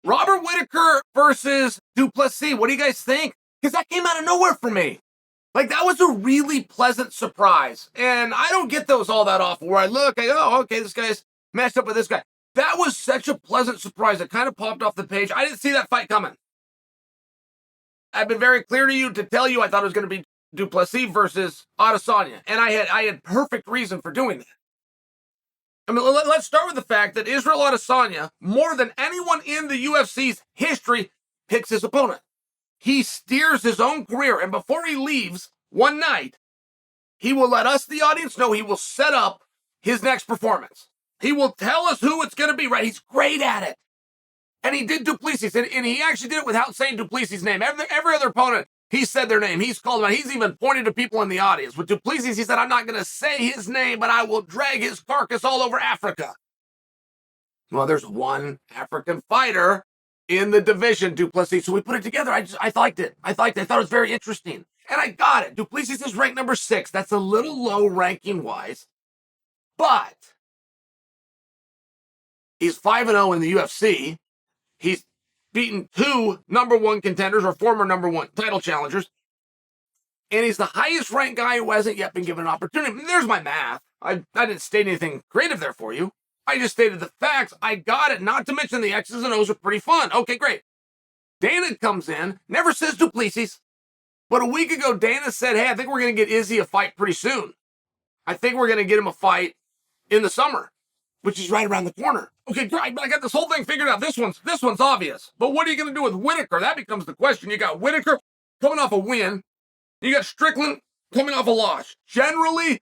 Robert Whittaker versus Du Plessis. What do you guys think? Because that came out of nowhere for me. Like, that was a really pleasant surprise. And I don't get those all that often where I look, I go, oh, okay, this guy's matched up with this guy. That was such a pleasant surprise. It kind of popped off the page. I didn't see that fight coming. I've been very clear to you to tell you I thought it was going to be Du Plessis versus Adesanya. And I had perfect reason for doing that. I mean, let's start with the fact that Israel Adesanya, more than anyone in the UFC's history, picks his opponent. He steers his own career, and before he leaves one night, he will let us, the audience, know he will set up his next performance. He will tell us who it's going to be, right? He's great at it. And he did Du Plessis, and he actually did it without saying Du Plessis' name. Every other opponent, he said their name. He's called them out. He's even pointed to people in the audience. With Du Plessis, he said, I'm not going to say his name, but I will drag his carcass all over Africa. Well, there's one African fighter in the division, Du Plessis. So we put it together. I liked it. I thought it was very interesting. And I got it. Du Plessis is ranked number 6. That's a little low ranking-wise. But he's 5-0 in the UFC. He's beaten 2 number 1 contenders or former number 1 title challengers. And he's the highest ranked guy who hasn't yet been given an opportunity. There's my math. I didn't state anything creative there for you. I just stated the facts. I got it. Not to mention the X's and O's are pretty fun. Okay, great. Dana comes in, never says Du Plessis. But a week ago, Dana said, hey, I think we're going to get Izzy a fight pretty soon. I think we're going to get him a fight in the summer, which is right around the corner. Okay, great. But I got this whole thing figured out. This one's obvious. But what are you going to do with Whittaker? That becomes the question. You got Whittaker coming off a win. You got Strickland coming off a loss. Generally,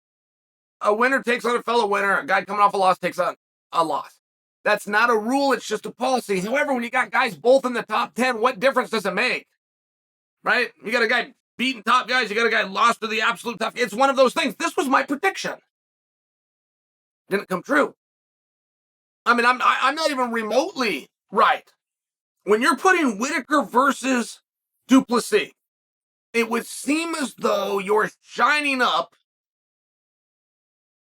a winner takes on a fellow winner. A guy coming off a loss takes on a loss. That's not a rule. It's just a policy. However, when you got guys both in the top 10, what difference does it make? Right? You got a guy beating top guys. You got a guy lost to the absolute top. It's one of those things. This was my prediction. Didn't come true. I mean, I'm not even remotely right. When you're putting Whittaker versus Du Plessis, it would seem as though you're shining up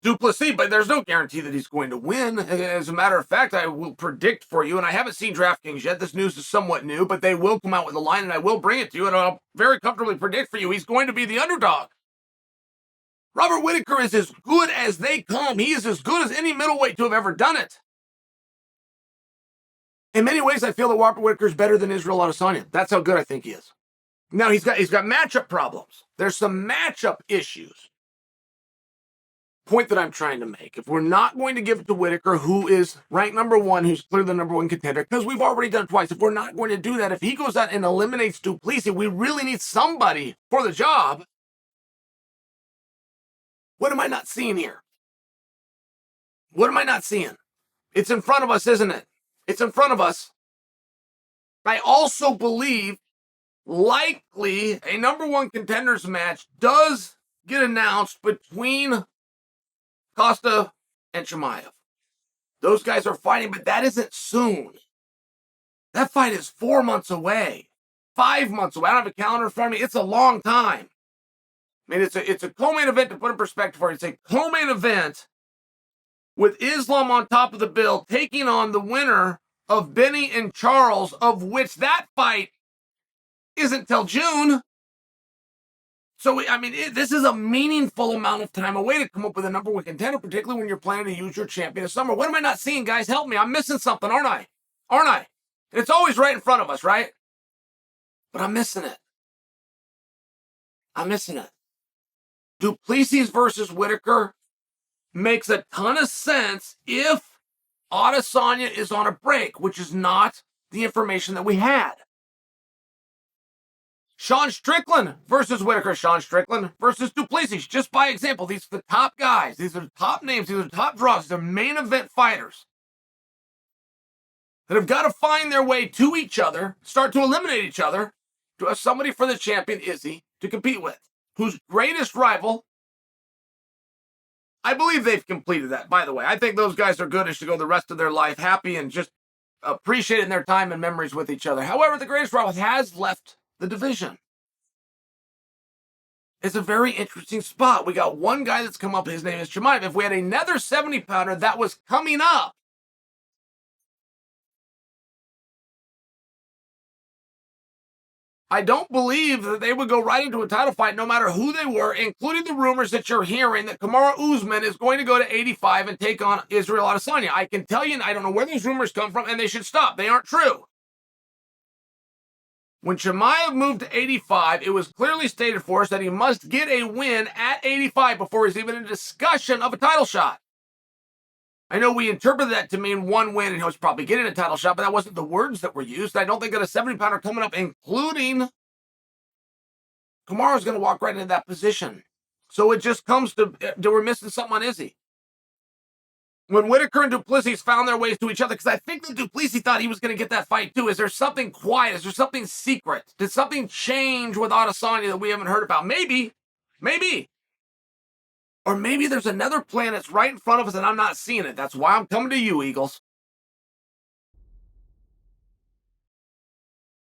Du Plessis, but there's no guarantee that he's going to win. As a matter of fact, I will predict for you, and I haven't seen DraftKings yet. This news is somewhat new, but they will come out with a line, and I will bring it to you, and I'll very comfortably predict for you he's going to be the underdog. Robert Whittaker is as good as they come. He is as good as any middleweight to have ever done it. In many ways, I feel that Robert Whittaker is better than Israel Adesanya. That's how good I think he is. Now, he's got matchup problems. There's some matchup issues. Point that I'm trying to make. If we're not going to give it to Whittaker, who is ranked number 1, who's clearly the number 1 contender, because we've already done it twice. If we're not going to do that, if he goes out and eliminates Du Plessis, we really need somebody for the job. What am I not seeing here? What am I not seeing? It's in front of us, isn't it? It's in front of us. I also believe likely a number 1 contenders match does get announced between Costa and Chimaev. Those guys are fighting, but that isn't soon. That fight is 4 months away, 5 months away. I don't have a calendar in front of me. It's a long time. I mean, it's a co-main event, to put in perspective for you. It's a co-main event with Islam on top of the bill, taking on the winner of Benny and Charles, of which that fight isn't till June. So, I mean, this is a meaningful amount of time away to come up with a number 1 contender, particularly when you're planning to use your champion this summer. What am I not seeing, guys? Help me. I'm missing something, aren't I? Aren't I? And it's always right in front of us, right? But I'm missing it. I'm missing it. Du Plessis versus Whittaker makes a ton of sense if Adesanya is on a break, which is not the information that we had. Sean Strickland versus Whittaker. Sean Strickland versus Du Plessis. Just by example, these are the top guys. These are the top names. These are the top draws. They're main event fighters that have got to find their way to each other, start to eliminate each other, to have somebody for the champion, Izzy, to compete with, whose greatest rival, I believe they've completed that, by the way. I think those guys are good and should go the rest of their life happy and just appreciating their time and memories with each other. However, the greatest rival has left the division. It's a very interesting spot. We got one guy that's come up. His name is Chimaev. If we had another 70-pounder that was coming up, I don't believe that they would go right into a title fight no matter who they were, including the rumors that you're hearing that Kamaru Usman is going to go to 85 and take on Israel Adesanya. I can tell you, I don't know where those rumors come from, and they should stop. They aren't true. When Chimaev moved to 85, it was clearly stated for us that he must get a win at 85 before he's even in discussion of a title shot. I know we interpreted that to mean one win and he was probably getting a title shot, but that wasn't the words that were used. I don't think that a 70-pounder coming up, including Kamaru, is going to walk right into that position. So it just comes to, we're missing something on Izzy. When Whittaker and Du Plessis found their ways to each other, because I think that Du Plessis thought he was going to get that fight too. Is there something quiet? Is there something secret? Did something change with Adesanya that we haven't heard about? Maybe. Or maybe there's another plan that's right in front of us and I'm not seeing it. That's why I'm coming to you, Eagles.